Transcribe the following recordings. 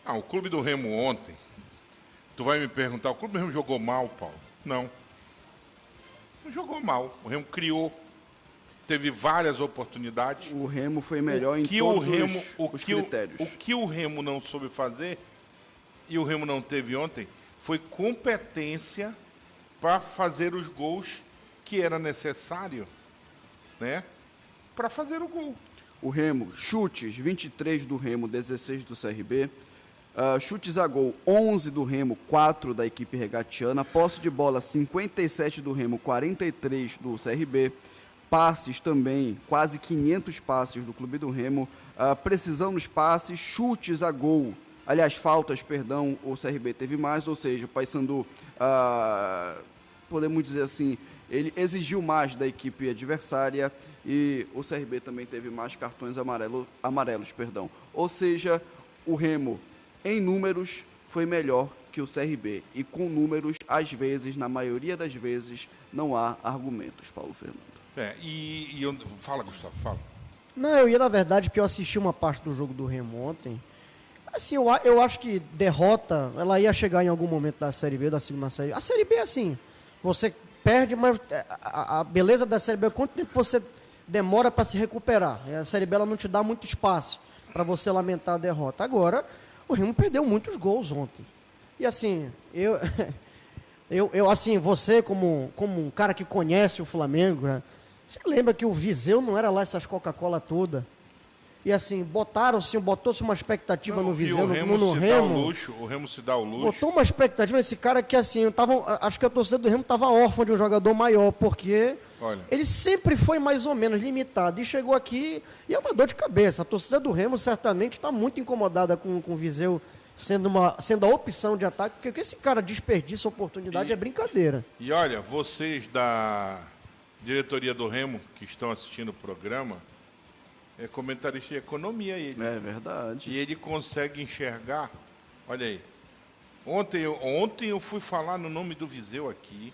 O Clube do Remo ontem, tu vai me perguntar, o Clube do Remo jogou mal, Paulo? Não. Não jogou mal. O Remo criou, teve várias oportunidades. O Remo foi melhor em todos os critérios. O que o Remo não soube fazer, e o Remo não teve ontem, foi competência para fazer os gols que era necessário, né? Para fazer o gol. O Remo, chutes, 23 do Remo, 16 do CRB. Chutes a gol, 11 do Remo, 4 da equipe regatiana. Posse de bola, 57 do Remo, 43 do CRB. Passes também, quase 500 passes do Clube do Remo. Precisão nos passes, chutes a gol. Aliás, faltas, perdão, o CRB teve mais, ou seja, o Paysandu, podemos dizer assim, ele exigiu mais da equipe adversária e o CRB também teve mais cartões amarelos, perdão. Ou seja, o Remo, em números, foi melhor que o CRB. E com números, às vezes, na maioria das vezes, não há argumentos, Paulo Fernando. Fala, Gustavo, fala. Não, eu ia, na verdade, porque eu assisti uma parte do jogo do Remo ontem. Assim, eu acho que derrota, ela ia chegar em algum momento da Série B, da segunda Série B. A Série B é assim, você perde, mas a beleza da Série B é quanto tempo você demora para se recuperar. A Série B ela não te dá muito espaço para você lamentar a derrota. Agora, o Remo perdeu muitos gols ontem. E assim, eu assim, você como um cara que conhece o Flamengo, né, você lembra que o Viseu não era lá essas Coca-Cola toda? E assim, botou-se uma expectativa no Viseu, no Remo. O Remo se dá o luxo. Botou uma expectativa nesse cara que assim, acho que a torcida do Remo estava órfã de um jogador maior, porque ele sempre foi mais ou menos limitado. E chegou aqui e é uma dor de cabeça. A torcida do Remo certamente está muito incomodada com o Viseu sendo a opção de ataque, porque esse cara desperdiça oportunidade é brincadeira. E olha, vocês da diretoria do Remo, que estão assistindo o programa, é comentarista de economia ele. É verdade. E ele consegue enxergar. Olha aí. Ontem eu fui falar no nome do Viseu aqui.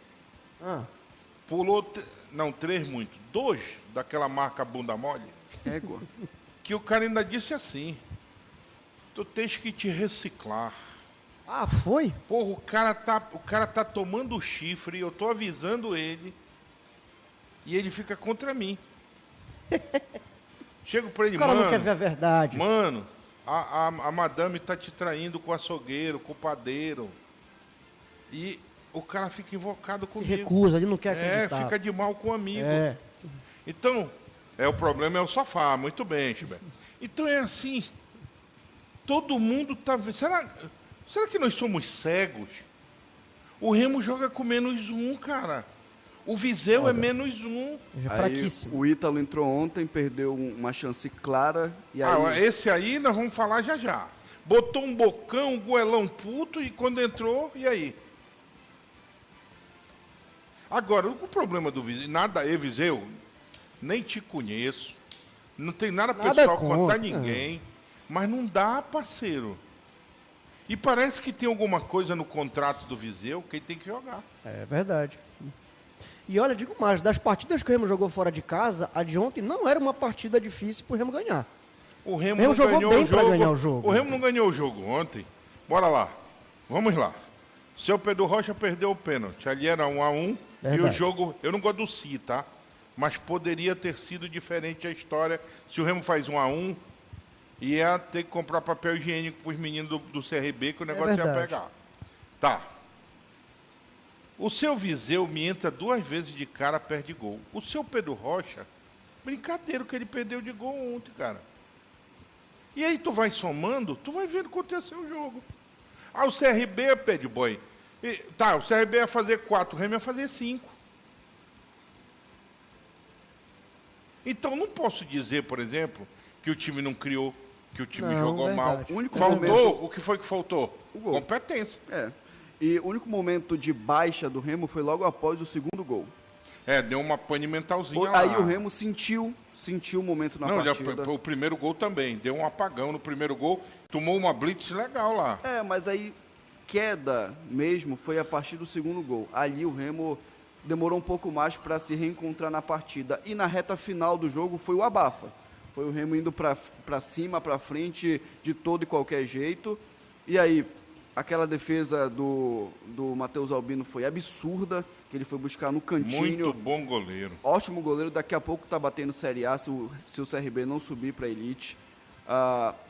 Pulou, não, 3 muito. 2 daquela marca bunda mole. Égua. Que o cara ainda disse assim. Tu tens que te reciclar. Foi? Porra, o cara tá tomando chifre, eu tô avisando ele. E ele fica contra mim. Chego pra ele, o cara não quer ver a verdade. Mano, a madame tá te traindo com o açougueiro, com o padeiro. E o cara fica invocado comigo. Se recusa, ele não quer acreditar. Fica de mal com o amigo. Então, o problema é o sofá. Muito bem, Gilberto. Então é assim. Todo mundo tá... Será que nós somos cegos? O Remo joga com -1, cara. O Viseu é -1. É fraquíssimo. O Ítalo entrou ontem, perdeu uma chance clara. E aí... Esse aí nós vamos falar já já. Botou um bocão, um goelão puto, e quando entrou, e aí? Agora, o problema do Viseu, nada aí, Viseu, nem te conheço, não tem nada pessoal contra ninguém, mas não dá, parceiro. E parece que tem alguma coisa no contrato do Viseu que ele tem que jogar. É verdade. E olha, digo mais, das partidas que o Remo jogou fora de casa, a de ontem não era uma partida difícil pro Remo ganhar. O Remo não jogou ganhou bem o jogo. Pra ganhar o jogo. O Remo não ganhou o jogo ontem. Bora lá. Vamos lá. Seu Pedro Rocha perdeu o pênalti. Ali era 1-1. E o jogo, eu não gosto do Si, tá? Mas poderia ter sido diferente a história se o Remo faz 1-1. Ia ter que comprar papel higiênico pros meninos do CRB, que o negócio ia pegar. Tá. O seu Viseu me entra 2 vezes de cara, perde gol. O seu Pedro Rocha, brincadeira que ele perdeu de gol ontem, cara. E aí tu vai somando, tu vai vendo acontecer o jogo. O CRB, Pede Boy. O CRB ia fazer 4, o Remo ia fazer 5. Então não posso dizer, por exemplo, que o time não criou, que o time jogou mal. O que foi que faltou? O gol. Competência. E o único momento de baixa do Remo foi logo após o segundo gol. Deu uma pane mentalzinha lá. Aí o Remo sentiu o momento na partida. O primeiro gol também. Deu um apagão no primeiro gol. Tomou uma blitz legal lá. Mas aí queda mesmo foi a partir do segundo gol. Ali o Remo demorou um pouco mais para se reencontrar na partida. E na reta final do jogo foi o abafa. Foi o Remo indo para cima, para frente, de todo e qualquer jeito. E aí, aquela defesa do Matheus Albino foi absurda, que ele foi buscar no cantinho. Muito bom goleiro. Ótimo goleiro, daqui a pouco tá batendo Série A se o CRB não subir para elite.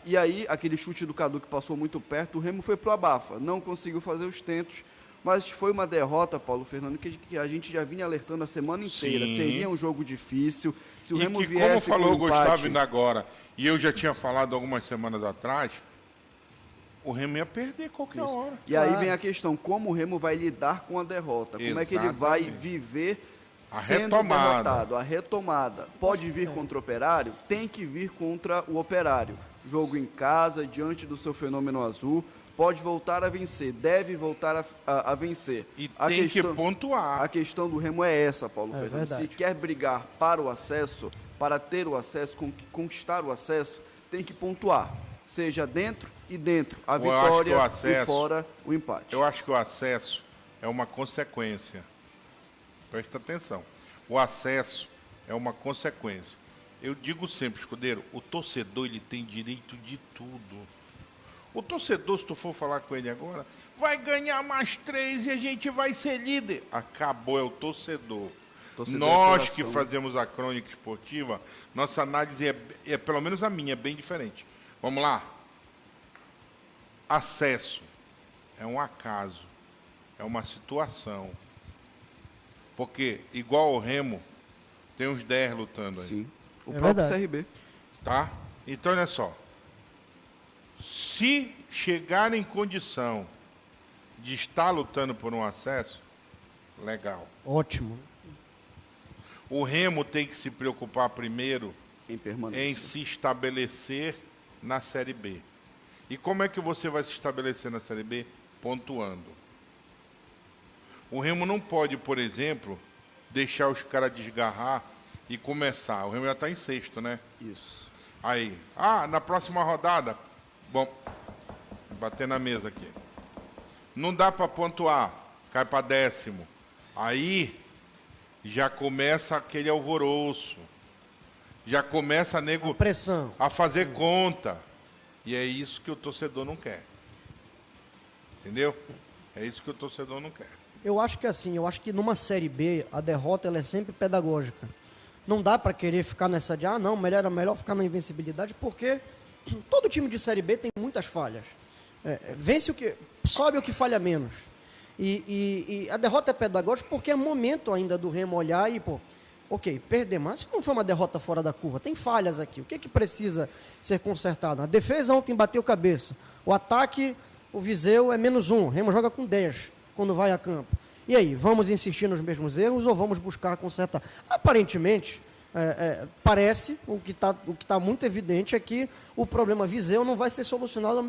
E aí, aquele chute do Cadu que passou muito perto, o Remo foi pro abafa, não conseguiu fazer os tentos, mas foi uma derrota, Paulo Fernando, que a gente já vinha alertando a semana inteira. Sim. Seria um jogo difícil. Se o E Remo que, viesse como falou o com empate, Gustavo ainda agora, e eu já tinha falado algumas semanas atrás, o Remo ia perder qualquer hora. E aí vem a questão, como o Remo vai lidar com a derrota? Como é que ele vai viver sendo derrotado? A retomada. Pode vir contra o Operário? Tem que vir contra o Operário. Jogo em casa, diante do seu fenômeno azul. Pode voltar a vencer, deve voltar a vencer. E tem que pontuar. A questão do Remo é essa, Paulo Fernando. Verdade. Se quer brigar para o acesso, para ter o acesso, conquistar o acesso, tem que pontuar. Seja dentro e dentro. A vitória e fora o empate. Eu acho que o acesso é uma consequência. Presta atenção. O acesso é uma consequência. Eu digo sempre, Escudeiro, o torcedor ele tem direito de tudo. O torcedor, se tu for falar com ele agora, vai ganhar mais 3 e a gente vai ser líder. Acabou, é o torcedor. Nós que fazemos a crônica esportiva, nossa análise é, pelo menos a minha, bem diferente. Vamos lá? Acesso é um acaso, é uma situação. Porque, igual o Remo, tem uns 10 lutando aí. Sim, o próprio CRB. Tá? Então, olha só. Se chegar em condição de estar lutando por um acesso, legal. Ótimo. O Remo tem que se preocupar primeiro em se estabelecer na Série B. E como é que você vai se estabelecer na Série B? Pontuando. O Remo não pode, por exemplo, deixar os caras desgarrar e começar. O Remo já está em 6º, né? Isso. Aí, na próxima rodada, bom, bater na mesa aqui. Não dá para pontuar, cai para 10º. Aí já começa aquele alvoroço. Já começa a pressão a fazer conta. E é isso que o torcedor não quer. Entendeu? É isso que o torcedor não quer. Eu acho que numa Série B, a derrota ela é sempre pedagógica. Não dá para querer ficar nessa de, não, melhor ficar na invencibilidade, porque todo time de Série B tem muitas falhas. Sobe o que falha menos. E a derrota é pedagógica porque é momento ainda do Remo olhar e, ok, perder, mas não foi uma derrota fora da curva, tem falhas aqui. O que precisa ser consertado? A defesa ontem bateu cabeça. O ataque, o Viseu é -1. O Remo joga com 10 quando vai a campo. E aí, vamos insistir nos mesmos erros ou vamos buscar consertar? Aparentemente, parece, o que tá muito evidente é que o problema Viseu não vai ser solucionado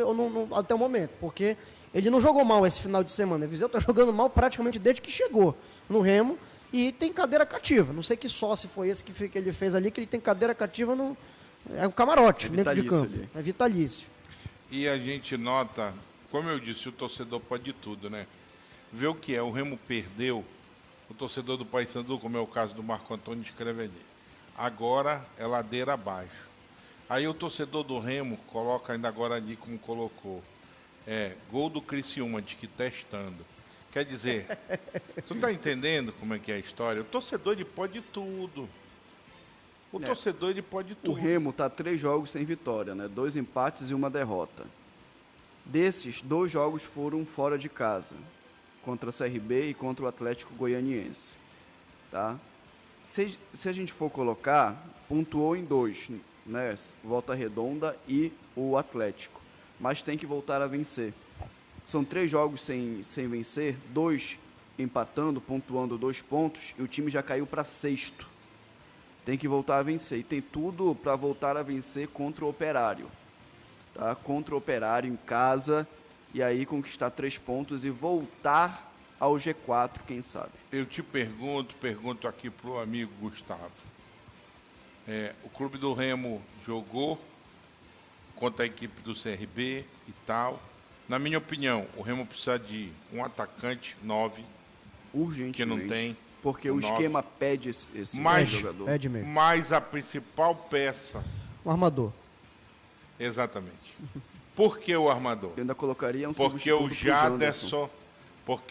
até o momento, porque ele não jogou mal esse final de semana. O Viseu está jogando mal praticamente desde que chegou no Remo e tem cadeira cativa. Não sei que sócio foi esse que ele fez ali, que ele tem cadeira cativa é o camarote dentro de campo. Ali. É vitalício. E a gente nota, como eu disse, o torcedor pode de tudo, né? Vê o que é, o Remo perdeu, o torcedor do Paysandu, como é o caso do Marco Antônio, escreve ali. Agora é ladeira abaixo. Aí o torcedor do Remo coloca ainda agora ali como colocou. Gol do Criciúma, de que testando. Quer dizer, tu tá entendendo como é que é a história? O torcedor ele pode tudo. Torcedor ele pode tudo. O Remo tá 3 jogos sem vitória, né? 2 empates e 1 derrota. Desses, 2 jogos foram fora de casa, contra o CRB e contra o Atlético Goianiense. Tá? Se a gente for colocar, pontuou em 2, né? Volta Redonda e o Atlético. Mas tem que voltar a vencer. São 3 jogos sem vencer, 2 empatando, pontuando 2 pontos, e o time já caiu para 6º. Tem que voltar a vencer. E tem tudo para voltar a vencer contra o Operário. Tá? Contra o Operário em casa, e aí conquistar 3 pontos e voltar ao G4, quem sabe. Eu te pergunto aqui pro amigo Gustavo. O clube do Remo jogou contra a equipe do CRB e tal. Na minha opinião, o Remo precisa de um atacante 9. Urgentemente. Que não tem. Porque o 9. Esquema pede esse jogador. Pede mesmo. Mas a principal peça... Um armador. Exatamente. Por que o armador? Eu ainda colocaria um Porque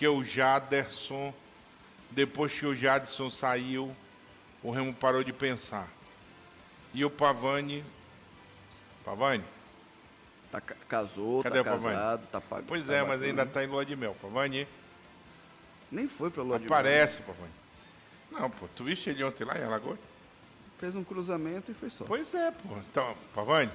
o Jaderson, depois que o Jadson saiu, o Remo parou de pensar. E o Pavani... Casou, Cadê tá o Pavani? casado, tá pagando. Pois tá é, mas bacana. ainda tá em lua de mel. Pavani, Nem foi pra lua de mel. parece, Pavani. Não, pô, tu viste ele ontem lá em Alagoas? Fez um cruzamento e foi só. Pois é, pô. Então, Pavani,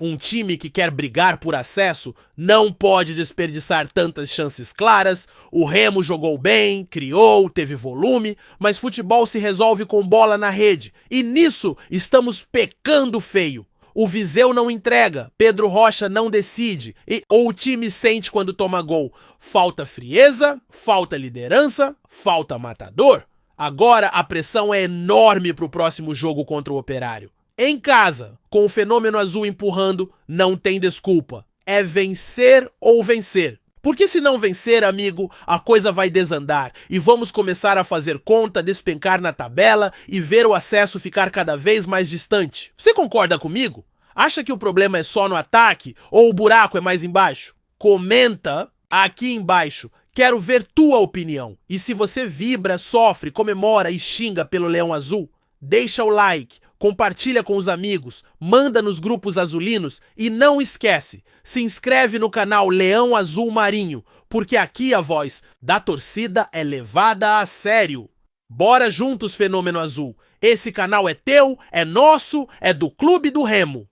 Um time que quer brigar por acesso não pode desperdiçar tantas chances claras. O Remo jogou bem, criou, teve volume, mas futebol se resolve com bola na rede. E nisso estamos pecando feio. O Viseu não entrega, Pedro Rocha não decide, ou o time sente quando toma gol. Falta frieza, falta liderança, falta matador. Agora a pressão é enorme para o próximo jogo contra o Operário. Em casa, com o Fenômeno Azul empurrando, não tem desculpa. É vencer ou vencer. Porque se não vencer, amigo, a coisa vai desandar e vamos começar a fazer conta, despencar na tabela e ver o acesso ficar cada vez mais distante. Você concorda comigo? Acha que o problema é só no ataque ou o buraco é mais embaixo? Comenta aqui embaixo. Quero ver tua opinião. E se você vibra, sofre, comemora e xinga pelo Leão Azul, deixa o like, compartilha com os amigos, manda nos grupos azulinos e não esquece, se inscreve no canal Leão Azul Marinho, porque aqui a voz da torcida é levada a sério. Bora juntos, Fenômeno Azul. Esse canal é teu, é nosso, é do Clube do Remo.